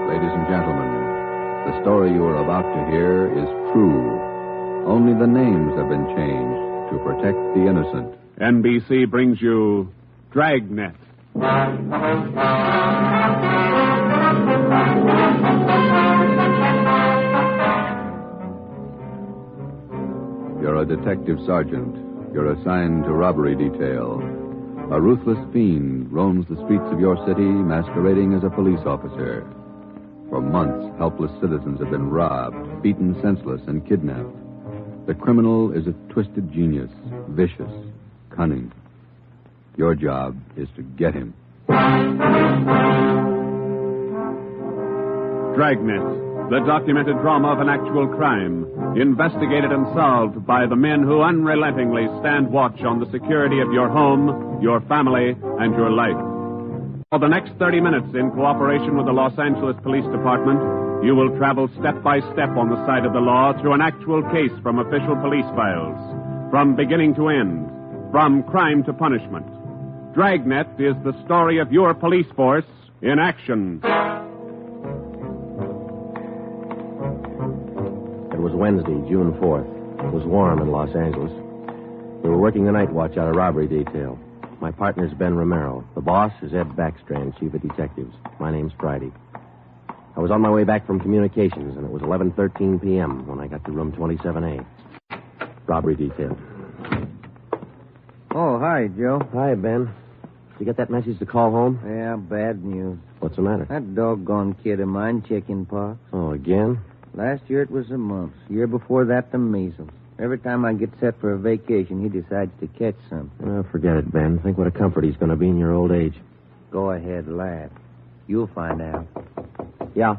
Ladies and gentlemen, the story you are about to hear is true. Only the names have been changed to protect the innocent. NBC brings you Dragnet. You're a detective sergeant. You're assigned to robbery detail. A ruthless fiend roams the streets of your city masquerading as a police officer. For months, helpless citizens have been robbed, beaten senseless, and kidnapped. The criminal is a twisted genius, vicious, cunning. Your job is to get him. Dragnet, the documented drama of an actual crime, investigated and solved by the men who unrelentingly stand watch on the security of your home, your family, and your life. For the next 30 minutes, in cooperation with the Los Angeles Police Department, you will travel step by step on the side of the law through an actual case from official police files, from beginning to end, from crime to punishment. Dragnet is the story of your police force in action. It was Wednesday, June 4th. It was warm in Los Angeles. We were working the night watch out of robbery detail. My partner's Ben Romero. The boss is Ed Backstrand, chief of detectives. My name's Friday. I was on my way back from communications, and it was 11:13 p.m. when I got to room 27A. Robbery detail. Oh, hi, Joe. Hi, Ben. Did you get that message to call home? Yeah, bad news. What's the matter? That doggone kid of mine, chicken pox. Oh, again? Last year it was the mumps. Year before that, the measles. Every time I get set for a vacation, he decides to catch something. Oh, forget it, Ben. Think what a comfort he's going to be in your old age. Go ahead, laugh. You'll find out. Yeah.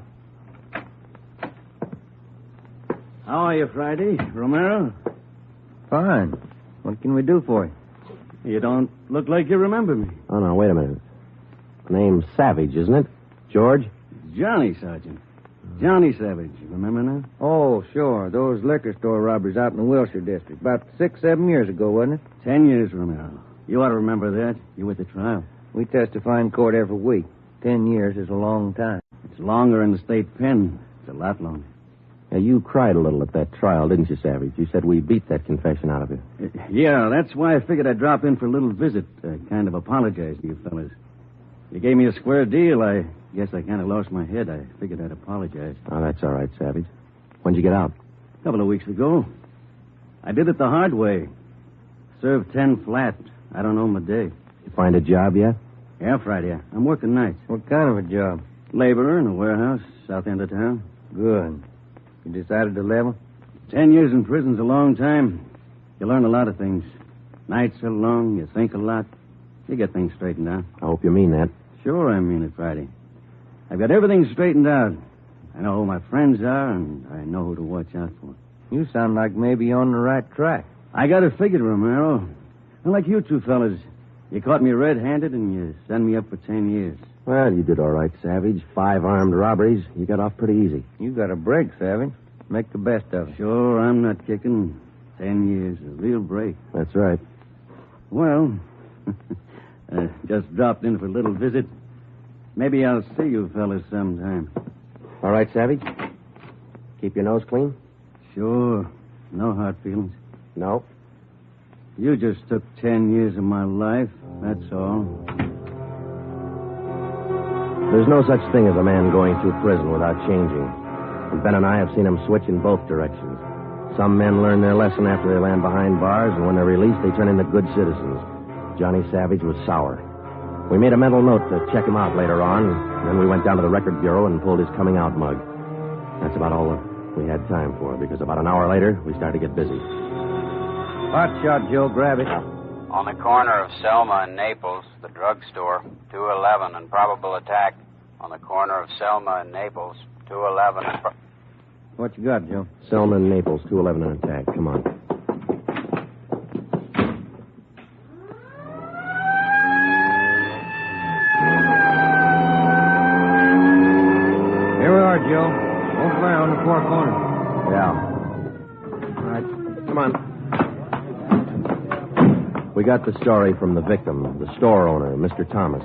How are you, Friday? Romero? Fine. What can we do for you? You don't look like you remember me. Oh, no, wait a minute. Name's Savage, isn't it? George? Johnny, Sergeant. Johnny Savage. You remember now? Oh, sure. Those liquor store robberies out in the Wilshire district. About 6-7 years ago, wasn't it? 10 years, Romero. You ought to remember that. You were at the trial. We testify in court every week. 10 years is a long time. It's longer in the state pen. It's a lot longer. Yeah, you cried a little at that trial, didn't you, Savage? You said we beat that confession out of you. Yeah, that's why I figured I'd drop in for a little visit. Kind of apologize to you fellas. You gave me a square deal. I guess I kind of lost my head. I figured I'd apologize. Oh, that's all right, Savage. When'd you get out? A couple of weeks ago. I did it the hard way. Served 10 flat. I don't know my day. You find a job yet? Yeah, Friday. I'm working nights. What kind of a job? Laborer in a warehouse, south end of town. Good. You decided to level? 10 years in prison's a long time. You learn a lot of things. Nights are long, you think a lot. You get things straightened out. I hope you mean that. Sure I mean it, Friday. I've got everything straightened out. I know who my friends are, and I know who to watch out for. You sound like maybe you're on the right track. I got it figured, Romero. Unlike you two fellas, you caught me red-handed, and you sent me up for 10 years. Well, you did all right, Savage. 5 armed robberies. You got off pretty easy. You got a break, Savage. Make the best of it. Sure, I'm not kicking. 10 years, a real break. That's right. Well, just dropped in for a little visit. Maybe I'll see you fellas sometime. All right, Savage? Keep your nose clean? Sure. No hard feelings. No. You just took 10 years of my life, that's all. There's no such thing as a man going through prison without changing. And Ben and I have seen him switch in both directions. Some men learn their lesson after they land behind bars, and when they're released, they turn into good citizens. Johnny Savage was sour. We made a mental note to check him out later on, and then we went down to the record bureau and pulled his coming out mug. That's about all we had time for, because about an hour later, we started to get busy. Hot shot, Joe. Grab it. On the corner of Selma and Naples, the drugstore, 211, and probable attack. On the corner of Selma and Naples, 211. What you got, Joe? Selma and Naples, 211 on attack. Come on. Here we are, Joe. Over there on the far corner. Yeah. All right. Come on. We got the story from the victim, the store owner, Mr. Thomas.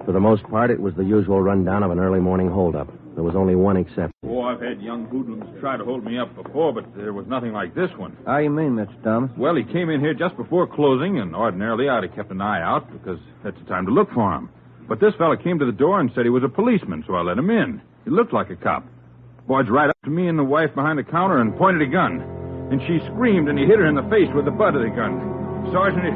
For the most part, it was the usual rundown of an early morning holdup. There was only one exception. Oh, I've had young hoodlums try to hold me up before, but there was nothing like this one. How you mean, Mr. Thomas? Well, he came in here just before closing, and ordinarily I'd have kept an eye out because that's the time to look for him. But this fella came to the door and said he was a policeman, so I let him in. He looked like a cop. Boyed right up to me and the wife behind the counter and pointed a gun. And she screamed, and he hit her in the face with the butt of the gun. Sergeant,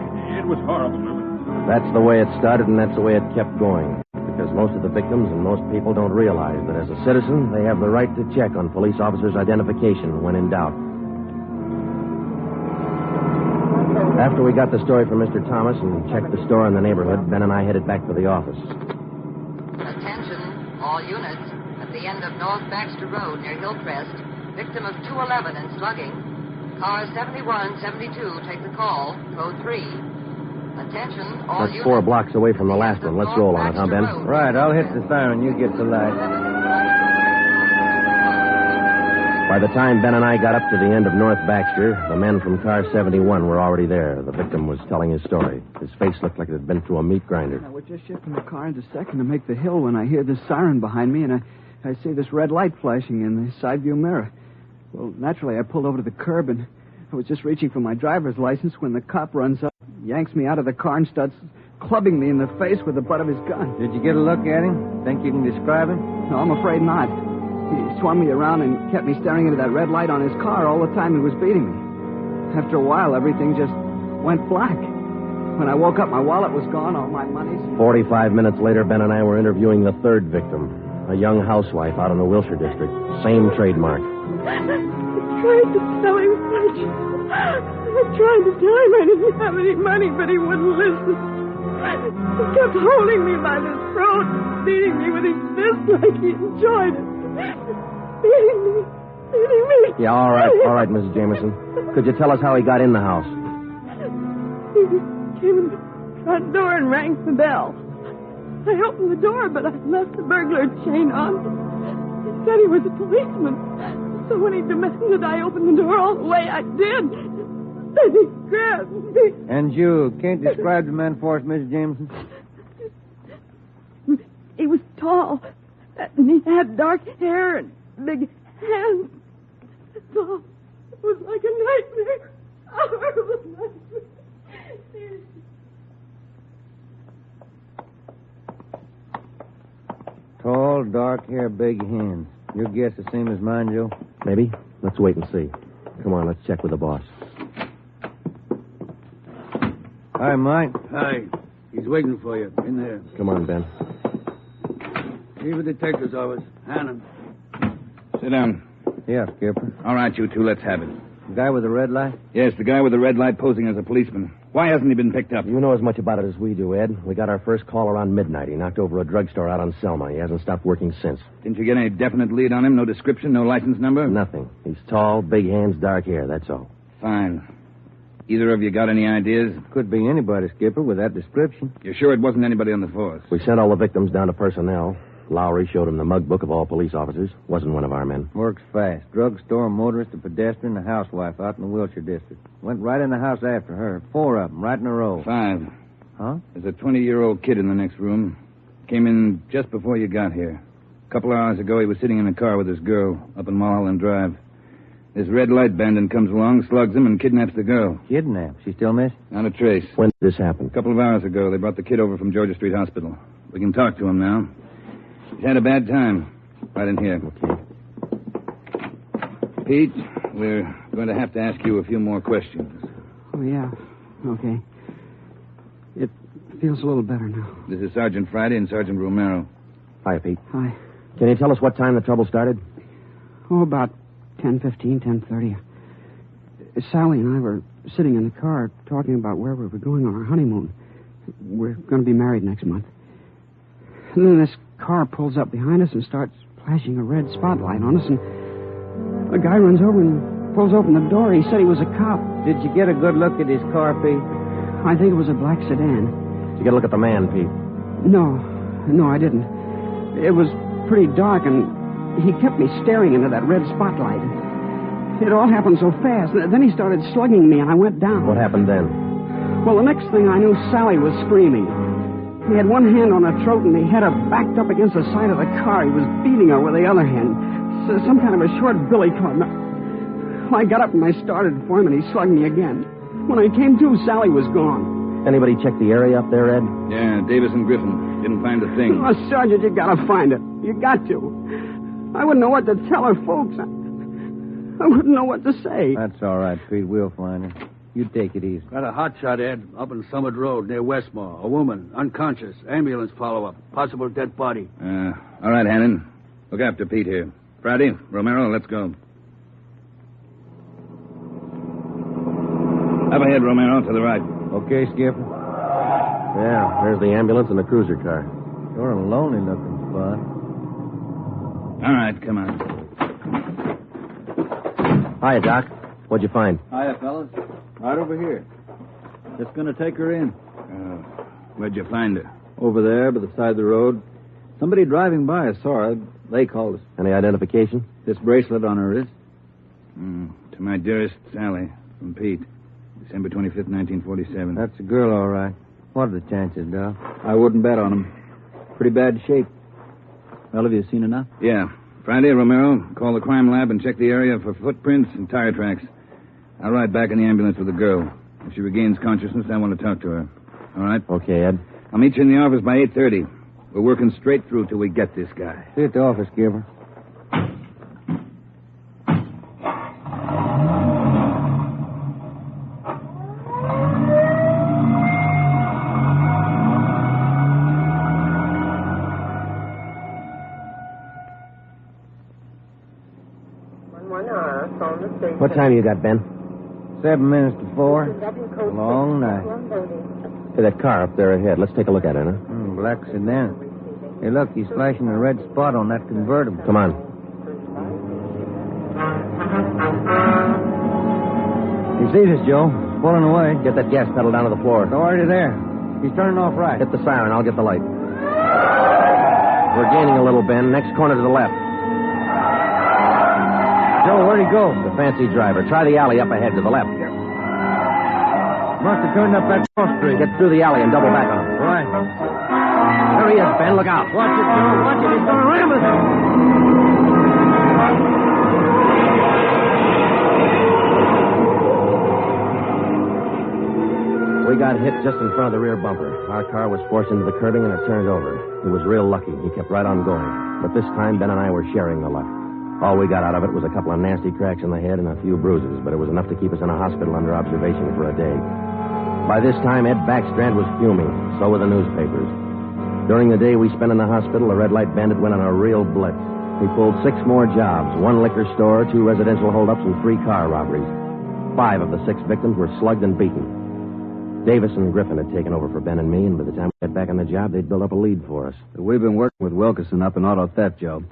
it was horrible. That's the way it started, and that's the way it kept going. Because most of the victims and most people don't realize that as a citizen, they have the right to check on police officers' identification when in doubt. After we got the story from Mr. Thomas and checked the store in the neighborhood, Ben and I headed back to the office. Attention, all units. At the end of North Baxter Road near Hillcrest, victim of 211 and slugging. Car 7172, take the call. Code 3. Attention, all That's units. 4 blocks away from the last one. Let's roll on it, huh, Ben? Right, I'll hit the siren. You get the light. By the time Ben and I got up to the end of North Baxter, the men from car 71 were already there. The victim was telling his story. His face looked like it had been through a meat grinder. I was just shifting the car into second to make the hill when I hear this siren behind me, and I see this red light flashing in the side view mirror. Well, naturally, I pulled over to the curb, and I was just reaching for my driver's license when the cop runs up, yanks me out of the car, and starts clubbing me in the face with the butt of his gun. Did you get a look at him? Think you can describe him? No, I'm afraid not. He swung me around and kept me staring into that red light on his car all the time he was beating me. After a while, everything just went black. When I woke up, my wallet was gone, all my money. 45 minutes later, Ben and I were interviewing the third victim, a young housewife out in the Wilshire district. Same trademark. I tried to tell him much. I tried to tell him I didn't have any money, but he wouldn't listen. He kept holding me by the throat, beating me with his fist like he enjoyed it. Beating me. Yeah, all right, Mrs. Jameson. Could you tell us how he got in the house? He came in the front door and rang the bell. I opened the door, but I left the burglar chain on. He said he was a policeman. So when he demanded I open the door all the way, I did. Then he grabbed me. And you can't describe the man for us, Mrs. Jameson? He was tall, and he had dark hair and big hands. That's all. It was like a nightmare. A horrible nightmare. Tall, dark hair, big hands. Your guess the same as mine, Joe? Maybe. Let's wait and see. Come on, let's check with the boss. Hi, Mike. Hi. He's waiting for you. In there. Come on, Ben. Chief Detective's office. Hannon. Sit down. Yeah, Skipper. All right, you two, let's have it. The guy with the red light? Yes, the guy with the red light posing as a policeman. Why hasn't he been picked up? You know as much about it as we do, Ed. We got our first call around midnight. He knocked over a drugstore out on Selma. He hasn't stopped working since. Didn't you get any definite lead on him? No description, no license number? Nothing. He's tall, big hands, dark hair, that's all. Fine. Either of you got any ideas? Could be anybody, Skipper, with that description. You're sure it wasn't anybody on the force? We sent all the victims down to personnel. Lowry showed him the mug book of all police officers. Wasn't one of our men. Works fast. Drugstore, motorist, a pedestrian, a housewife out in the Wilshire district. Went right in the house after her. 4 of them, right in a row. 5. Huh? There's a 20-year-old kid in the next room. Came in just before you got here. A couple of hours ago, he was sitting in a car with this girl up in Mulholland Drive. This red light bandit comes along, slugs him, and kidnaps the girl. Kidnapped? She still missing? Not a trace. When did this happen? A couple of hours ago, they brought the kid over from Georgia Street Hospital. We can talk to him now. He's had a bad time. Right in here. Okay. Pete, we're going to have to ask you a few more questions. Oh, yeah. Okay. It feels a little better now. This is Sergeant Friday and Sergeant Romero. Hi, Pete. Hi. Can you tell us what time the trouble started? Oh, about 10:15, 10:30. Sally and I were sitting in the car talking about where we were going on our honeymoon. We're going to be married next month. And then this car pulls up behind us and starts flashing a red spotlight on us, and a guy runs over and pulls open the door. He said he was a cop. Did you get a good look at his car, Pete? I think it was a black sedan. Did you get a look at the man, Pete? No, I didn't. It was pretty dark, and he kept me staring into that red spotlight. It all happened so fast. Then he started slugging me, and I went down. What happened then? Well, the next thing I knew, Sally was screaming. He had one hand on her throat, and he had her backed up against the side of the car. He was beating her with the other hand. Some kind of a short billy club. Well, I got up and I started for him, and he slugged me again. When I came to, Sally was gone. Anybody check the area up there, Ed? Yeah, Davis and Griffin. Didn't find a thing. Oh, Sergeant, you gotta find it. You got to. I wouldn't know what to tell her folks. I wouldn't know what to say. That's all right, Pete. We'll find her. You take it easy. Got a hot shot, Ed, up in Summit Road near Westmore. A woman, unconscious. Ambulance follow-up. Possible dead body. All right, Hannon. Look after Pete here. Friday, Romero, let's go. Up ahead, Romero, to the right. Okay, Skipper. Yeah, there's the ambulance and the cruiser car. You're a lonely-looking spot. All right, come on. Hiya, Doc. What'd you find? Hiya, fellas. Right over here. Just going to take her in. Where'd you find her? Over there, by the side of the road. Somebody driving by saw her. They called us. Any identification? This bracelet on her wrist. To my dearest Sally, from Pete. December 25th, 1947. That's a girl, all right. What are the chances, Doc? I wouldn't bet on them. Pretty bad shape. Well, have you seen enough? Yeah. Friday, Romero, call the crime lab and check the area for footprints and tire tracks. I'll ride back in the ambulance with the girl. If she regains consciousness, I want to talk to her. All right? Okay, Ed. I'll meet you in the office by 8:30. We're working straight through till we get this guy. See you at the office, Skipper. What time you got, Ben? 7 minutes to 4. Long night. Hey, that car up there ahead. Let's take a look at it, huh? Black sedan. Hey, look, he's flashing a red spot on that convertible. Come on. He sees us, Joe. Pulling away. Get that gas pedal down to the floor. It's already there. He's turning off right. Hit the siren. I'll get the light. We're gaining a little, Ben. Next corner to the left. Joe, where'd he go? The fancy driver. Try the alley up ahead to the left. Must have turned up that cross street. Get through the alley and double back on him. Right. There he is, Ben. Look out. Watch it, Joe. Watch it. He's going to ram us. We got hit just in front of the rear bumper. Our car was forced into the curbing and it turned over. He was real lucky. He kept right on going. But this time, Ben and I were sharing the luck. All we got out of it was a couple of nasty cracks in the head and a few bruises, but it was enough to keep us in a hospital under observation for a day. By this time, Ed Backstrand was fuming. So were the newspapers. During the day we spent in the hospital, the red light bandit went on a real blitz. He pulled 6 more jobs, 1 liquor store, 2 residential holdups, and 3 car robberies. 5 of the 6 victims were slugged and beaten. Davis and Griffin had taken over for Ben and me, and by the time we got back on the job, they'd built up a lead for us. We've been working with Wilkerson up in auto theft, Joe.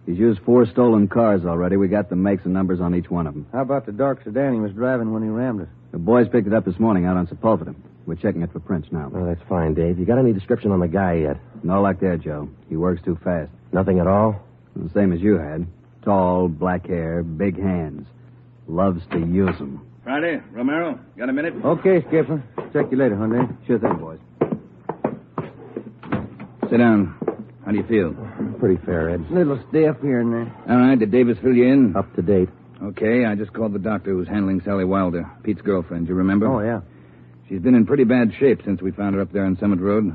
He's used 4 stolen cars already. We got the makes and numbers on each one of them. How about the dark sedan he was driving when he rammed us? The boys picked it up this morning out on Sepulveda. We're checking it for prints now. Oh, that's fine, Dave. You got any description on the guy yet? No luck there, Joe. He works too fast. Nothing at all? The same as you had. Tall, black hair, big hands. Loves to use them. Friday, Romero, got a minute? Okay, Skipper. Check you later, Hyundai. Sure thing, boys. Sit down. How do you feel? Pretty fair, Ed. Little stiff here and there. All right, did Davis fill you in? Up to date. Okay, I just called the doctor who's handling Sally Wilder, Pete's girlfriend. You remember? Oh, yeah. She's been in pretty bad shape since we found her up there on Summit Road.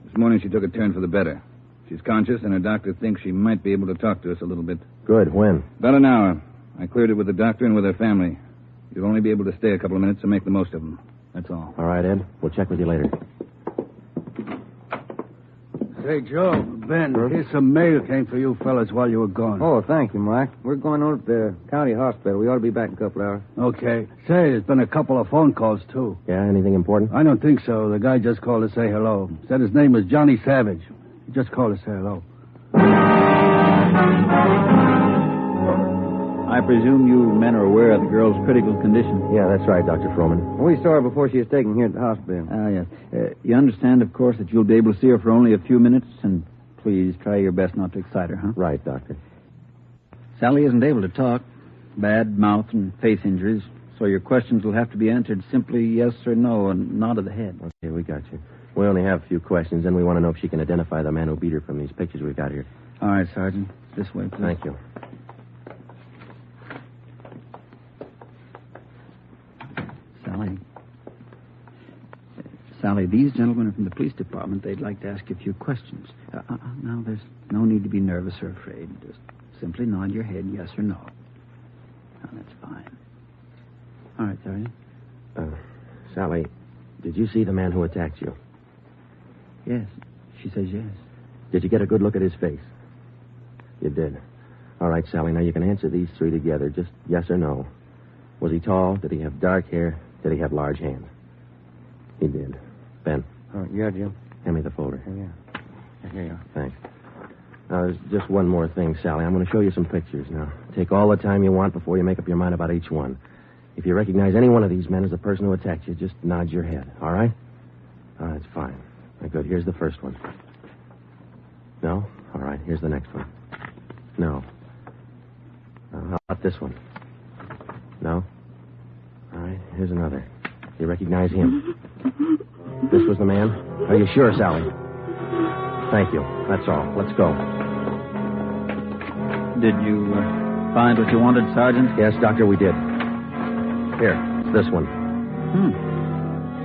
This morning she took a turn for the better. She's conscious, and her doctor thinks she might be able to talk to us a little bit. Good. When? About an hour. I cleared it with the doctor and with her family. You'll only be able to stay a couple of minutes, so make the most of them. That's all. All right, Ed. We'll check with you later. Say, Joe, Ben, here's some mail came for you fellas while you were gone. Oh, thank you, Mike. We're going over to the county hospital. We ought to be back in a couple hours. Okay. Say, there's been a couple of phone calls, too. Yeah, anything important? I don't think so. The guy just called to say hello. Said his name was Johnny Savage. He just called to say hello. I presume you men are aware of the girl's critical condition. Yeah, that's right, Dr. Froman. We saw her before she was taken here at the hospital. Yes. You understand, of course, that you'll be able to see her for only a few minutes, and please try your best not to excite her, huh? Right, Doctor. Sally isn't able to talk. Bad mouth and face injuries, so your questions will have to be answered simply yes or no, and nod of the head. Okay, we got you. We only have a few questions, and we want to know if she can identify the man who beat her from these pictures we've got here. All right, Sergeant. This way, please. Thank you. Sally, these gentlemen are from the police department. They'd like to ask you a few questions. Now, there's no need to be nervous or afraid. Just simply nod your head yes or no. Oh, that's fine. All right, Sergeant. Sally, did you see the man who attacked you? Yes. She says yes. Did you get a good look at his face? You did. All right, Sally, now you can answer these three together. Just yes or no. Was he tall? Did he have dark hair? Did he have large hands? He did. Ben. Oh, yeah, Jim. Hand me the folder. Yeah. Here you are. Thanks. Now, there's just one more thing, Sally. I'm going to show you some pictures. Now, take all the time you want before you make up your mind about each one. If you recognize any one of these men as the person who attacked you, just nod your head, all right? All right, that's fine. Good. Here's the first one. No? All right, here's the next one. No. How about this one? No? All right, here's another. You recognize him? This was the man? Are you sure, Sally? Thank you. That's all. Let's go. Did you find what you wanted, Sergeant? Yes, Doctor, we did. Here, it's this one.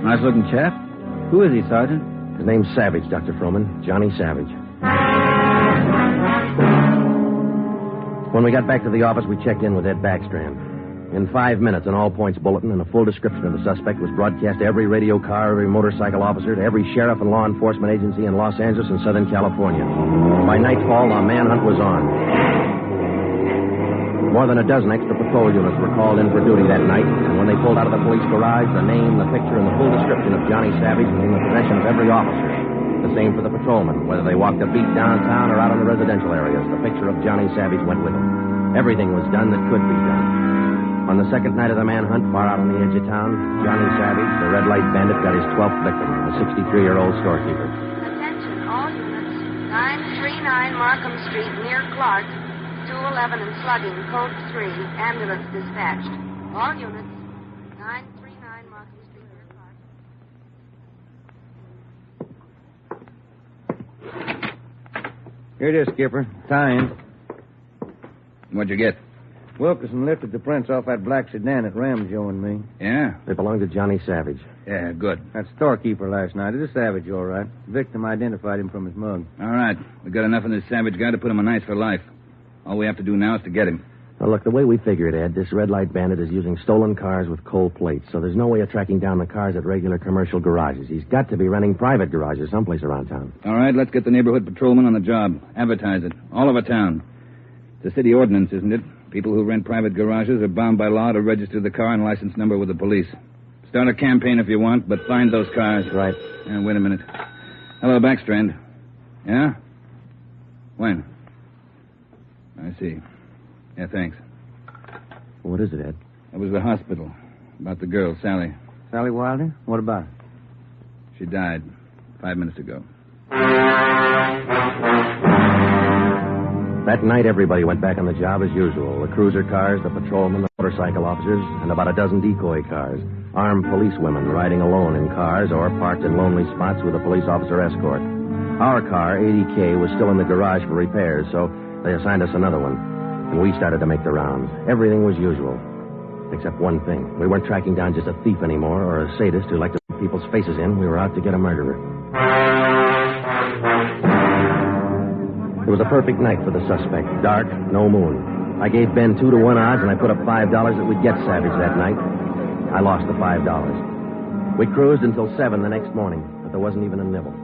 Nice-looking chap. Who is he, Sergeant? His name's Savage, Dr. Froman. Johnny Savage. When we got back to the office, we checked in with Ed Backstrand. In 5 minutes, an all-points bulletin and a full description of the suspect was broadcast to every radio car, every motorcycle officer, to every sheriff and law enforcement agency in Los Angeles and Southern California. By nightfall, the manhunt was on. More than a dozen extra patrol units were called in for duty that night, and when they pulled out of the police garage, the name, the picture, and the full description of Johnny Savage was in the possession of every officer. The same for the patrolmen. Whether they walked a beat downtown or out in the residential areas, the picture of Johnny Savage went with them. Everything was done that could be done. On the second night of the manhunt, far out on the edge of town, Johnny Savage, the red light bandit, got his 12th victim, a 63-year-old storekeeper. Attention, all units. 939 Markham Street, near Clark. 211 and slugging, code 3. Ambulance dispatched. All units. 939 Markham Street, near Clark. Here it is, Skipper. Time. What'd you get? Wilkerson lifted the prints off that black sedan that rammed Joe and me. Yeah? They belonged to Johnny Savage. Yeah, good. That storekeeper last night. It is Savage, all right. The victim identified him from his mug. All right. We got enough of this Savage guy to put him on ice for life. All we have to do now is to get him. Now, look, the way we figure it, Ed, this red light bandit is using stolen cars with cold plates, so there's no way of tracking down the cars at regular commercial garages. He's got to be renting private garages someplace around town. All right, let's get the neighborhood patrolman on the job. Advertise it. All over town. It's a city ordinance, isn't it? People who rent private garages are bound by law to register the car and license number with the police. Start a campaign if you want, but find those cars. Right. Wait a minute. Hello, Backstrand. Yeah? When? I see. Yeah, thanks. What is it, Ed? It was the hospital. About the girl, Sally. Sally Wilder? What about her? She died 5 minutes ago. That night, everybody went back on the job as usual. The cruiser cars, the patrolmen, the motorcycle officers, and about a dozen decoy cars. Armed policewomen riding alone in cars or parked in lonely spots with a police officer escort. Our car, 80K, was still in the garage for repairs, so they assigned us another one. And we started to make the rounds. Everything was usual. Except one thing. We weren't tracking down just a thief anymore or a sadist who liked to put people's faces in. We were out to get a murderer. It was a perfect night for the suspect. Dark, no moon. I gave Ben 2-to-1 odds, and I put up $5 that we'd get Savage that night. I lost the $5. We cruised until 7 the next morning, but there wasn't even a nibble.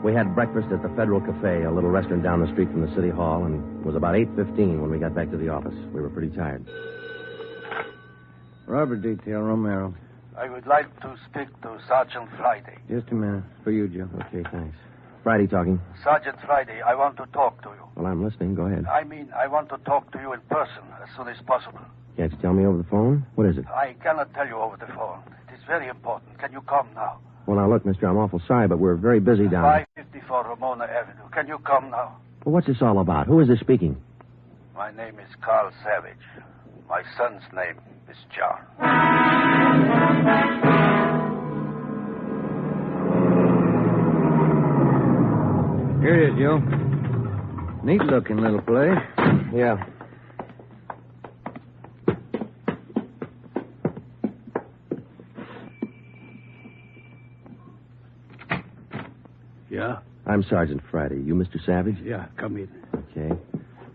We had breakfast at the Federal Cafe, a little restaurant down the street from the city hall, and it was about 8:15 when we got back to the office. We were pretty tired. Robber detail, Romero. I would like to speak to Sergeant Friday. Just a minute. For you, Joe. Okay, thanks. Friday talking. Sergeant Friday, I want to talk to you. Well, I'm listening. Go ahead. I want to talk to you in person as soon as possible. Can't you tell me over the phone? What is it? I cannot tell you over the phone. It is very important. Can you come now? Well, now, look, mister, I'm awful sorry, but we're very busy down 554 Ramona Avenue. Can you come now? Well, what's this all about? Who is this speaking? My name is Carl Savage. My son's name is John. Here it is, Joe. Neat-looking little place. Yeah. Yeah? I'm Sergeant Friday. You Mr. Savage? Yeah, come in. Okay.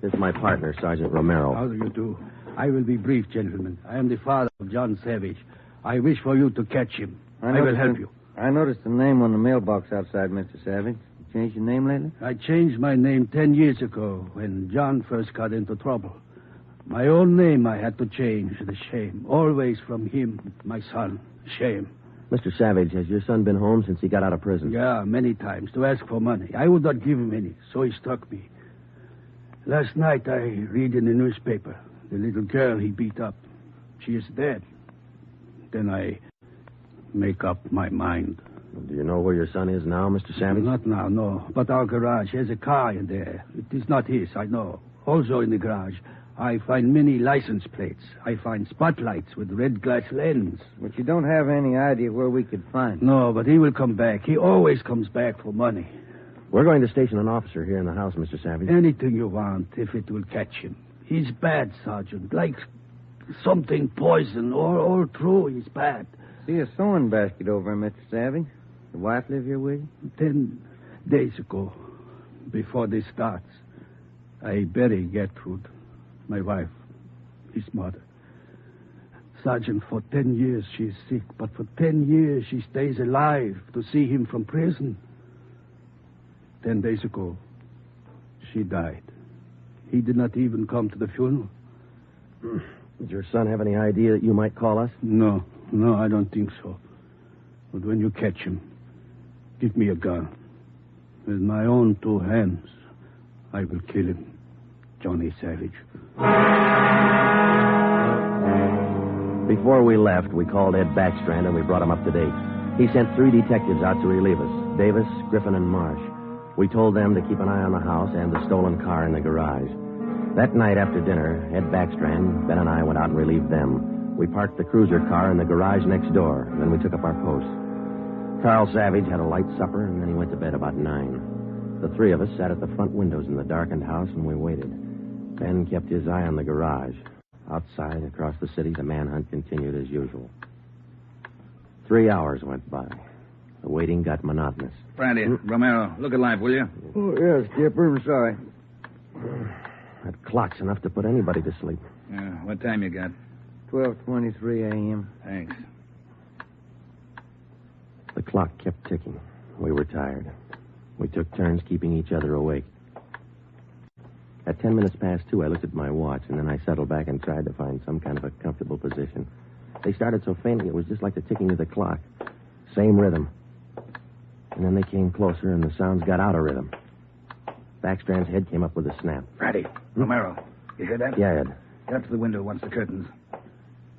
This is my partner, Sergeant Romero. How do you do? I will be brief, gentlemen. I am the father of John Savage. I wish for you to catch him. I will help you. I noticed the name on the mailbox outside, Mr. Savage. You changed your name lately? I changed my name 10 years ago when John first got into trouble. My own name I had to change. The shame. Always from him, my son. Shame. Mr. Savage, has your son been home since he got out of prison? Yeah, many times to ask for money. I would not give him any, so he struck me. Last night I read in the newspaper the little girl he beat up. She is dead. Then I make up my mind. Do you know where your son is now, Mr. Savage? Not now, no. But our garage has a car in there. It is not his, I know. Also in the garage, I find many license plates. I find spotlights with red glass lens. But you don't have any idea where we could find him. No, but he will come back. He always comes back for money. We're going to station an officer here in the house, Mr. Savage. Anything you want, if it will catch him. He's bad, Sergeant. Like something poison. All through, he's bad. See a sewing basket over him, Mr. Savage. The wife live here with you? 10 days ago, before this starts, I buried Gertrude, my wife, his mother. Sergeant, for 10 years she's sick, but for 10 years she stays alive to see him from prison. 10 days ago, she died. He did not even come to the funeral. Did your son have any idea that you might call us? No, I don't think so. But when you catch him, give me a gun. With my own 2 hands, I will kill him. Johnny Savage. Before we left, we called Ed Backstrand and we brought him up to date. He sent 3 detectives out to relieve us, Davis, Griffin, and Marsh. We told them to keep an eye on the house and the stolen car in the garage. That night after dinner, Ed Backstrand, Ben, and I went out and relieved them. We parked the cruiser car in the garage next door, and then we took up our post. Carl Savage had a light supper, and then he went to bed about 9. The 3 of us sat at the front windows in the darkened house, and we waited. Ben kept his eye on the garage. Outside, across the city, the manhunt continued as usual. 3 hours went by. The waiting got monotonous. Brandy, Romero, look alive, will you? Oh, yes, Skipper. I'm sorry. That clock's enough to put anybody to sleep. Yeah, what time you got? 12:23 a.m. Thanks. The clock kept ticking. We were tired. We took turns keeping each other awake. At 10 minutes past 2, I looked at my watch, and then I settled back and tried to find some kind of a comfortable position. They started so faintly, it was just like the ticking of the clock. Same rhythm. And then they came closer, and the sounds got out of rhythm. Backstrand's head came up with a snap. Brandy, Romero, you hear that? Yeah, Ed. Get up to the window once the curtains.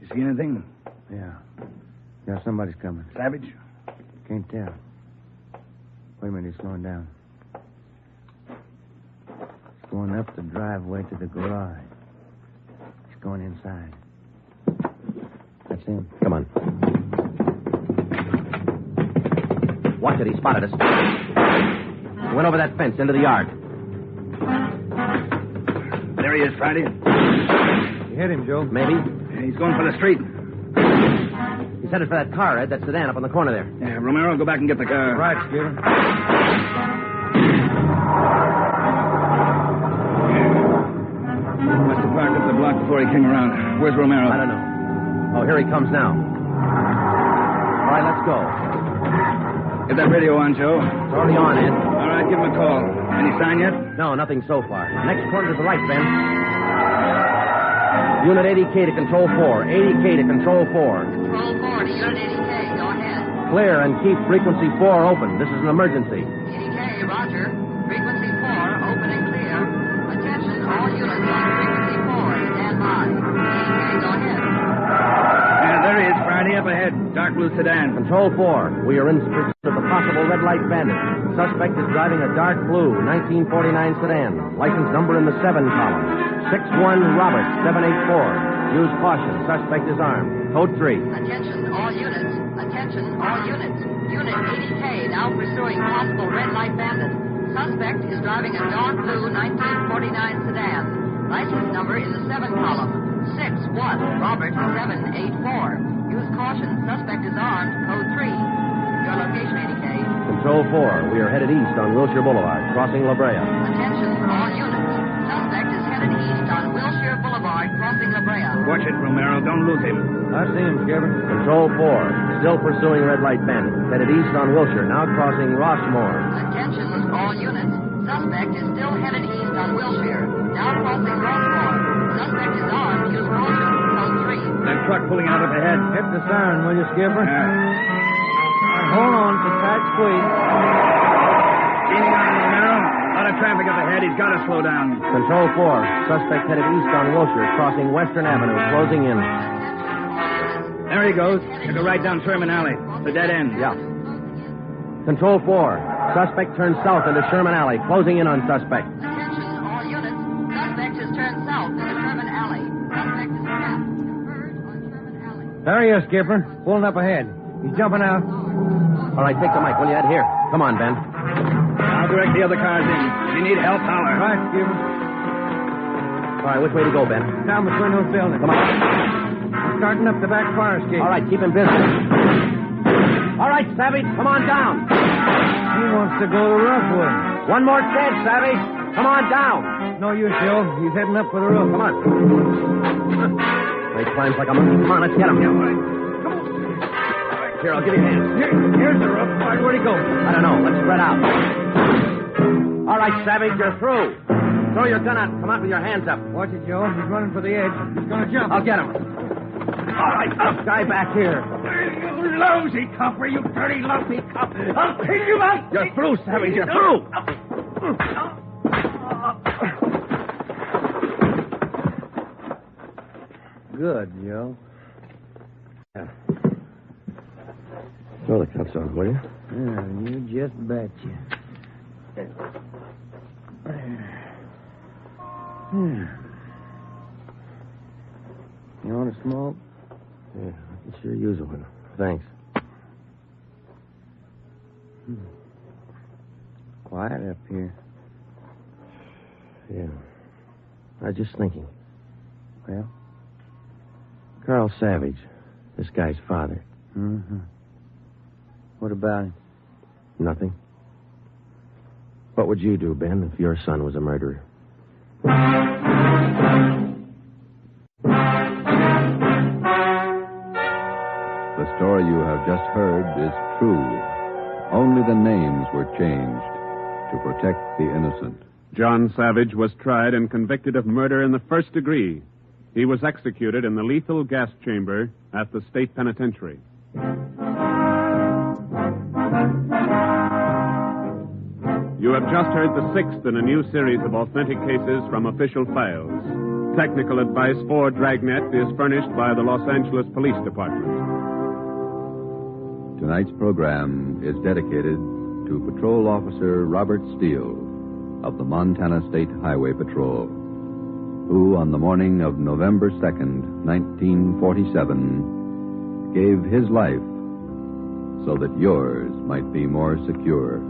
You see anything? Yeah. Yeah, somebody's coming. Savage? Can't tell. Wait a minute, he's slowing down. He's going up the driveway to the garage. He's going inside. That's him. Come on. Watch it, he spotted us. He went over that fence into the yard. There he is, Friday. You hit him, Joe. Maybe. He's going for the street. He's headed for that car, Ed, that sedan up on the corner there. Yeah, Romero, go back and get the car. Right, Skipper. Must have parked up the block before he came around. Where's Romero? I don't know. Oh, here he comes now. All right, let's go. Get that radio on, Joe. It's already on, Ed. All right, give him a call. Any sign yet? No, nothing so far. Next corner to the right, Ben. Unit 80K to Control 4. 80K to Control 4. Control 4 to Unit 80K. Go ahead. Clear and keep frequency 4 open. This is an emergency. 80K, roger. Frequency 4, open and clear. Attention, all units on frequency 4. Stand by. 80K, go ahead. There he is, Friday, up ahead. Dark blue sedan. Control 4. We are in pursuit of a possible red light bandit. Suspect is driving a dark blue 1949 sedan. License number in the 7 column. 61 Robert 784. Use caution. Suspect is armed. Code 3. Attention, all units. Attention, all units. Unit 80K now pursuing possible red light bandit. Suspect is driving a dark blue 1949 sedan. License number in the 7 column. 61 Robert 784. Use caution. Suspect is armed. Code 3. Your location, ADK. Control 4, we are headed east on Wilshire Boulevard, crossing La Brea. Attention, all units. Suspect is headed east on Wilshire Boulevard, crossing La Brea. Watch it, Romero. Don't lose him. I see him, Skipper. Control 4, still pursuing Red Light Bandit, headed east on Wilshire, now crossing Rossmore. Attention, all units. Suspect is still headed east on Wilshire, now crossing Rossmore. Suspect is armed. Use caution. Code 3. That truck pulling out up ahead. Hit the siren, will you, Skipper? Hold on, it's a tight squeeze. Leaning on, Romero. A lot of traffic up ahead. He's got to slow down. Control 4, suspect headed east on Wilshire, crossing Western Avenue, closing in. There he goes. Took a right down Sherman Alley. The dead end. Yeah. Control 4, suspect turns south into Sherman Alley, closing in on suspect. Attention, all units. Suspect has turned south into Sherman Alley. Suspect is trapped. Converge on Sherman Alley. There he is, Skipper. Pulling up ahead. He's jumping out. All right, take the mic, will you, Ed? Here. Come on, Ben. I'll direct the other cars in. If you need help, holler. Right, Skipper. All right, which way to go, Ben? Down between those buildings. Come on. Starting up the back fire escape. All right, keep him busy. All right, Savage, come on down. He wants to go the rough way. One more chance, Savage. Come on down. No use, Joe. He's heading up for the roof. Come on. He climbs like a monkey. Come on, let's get him. Here, I'll give you a hand. Here's the roof. Where'd he go? I don't know. Let's spread out. All right, Savage, you're through. Throw your gun out and come out with your hands up. Watch it, Joe. He's running for the edge. He's going to jump. I'll get him. All right, guy back here. You lousy copper, you dirty, lousy cop. I'll take you out. You're through, Savage. You're through. Good, Joe. Yeah. Throw the cuffs on, will you? Yeah, you just betcha. You want a smoke? Yeah, I can sure use one. Thanks. Quiet up here. Yeah. I was just thinking. Well? Carl Savage, this guy's father. Mm-hmm. What about him? Nothing. What would you do, Ben, if your son was a murderer? The story you have just heard is true. Only the names were changed to protect the innocent. John Savage was tried and convicted of murder in the first degree. He was executed in the lethal gas chamber at the state penitentiary. You have just heard the sixth in a new series of authentic cases from official files. Technical advice for Dragnet is furnished by the Los Angeles Police Department. Tonight's program is dedicated to Patrol Officer Robert Steele of the Montana State Highway Patrol, who on the morning of November 2nd, 1947, gave his life so that yours might be more secure.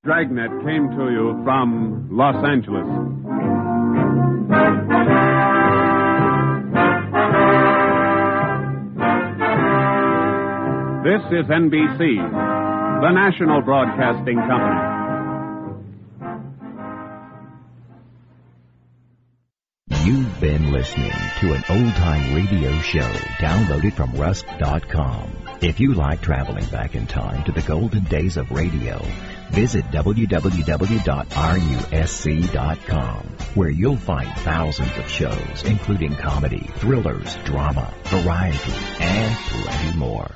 Dragnet came to you from Los Angeles. This is NBC, the national broadcasting company. You've been listening to an old-time radio show downloaded from Rusk.com. If you like traveling back in time to the golden days of radio, visit www.rusc.com, where you'll find thousands of shows, including comedy, thrillers, drama, variety, and plenty more.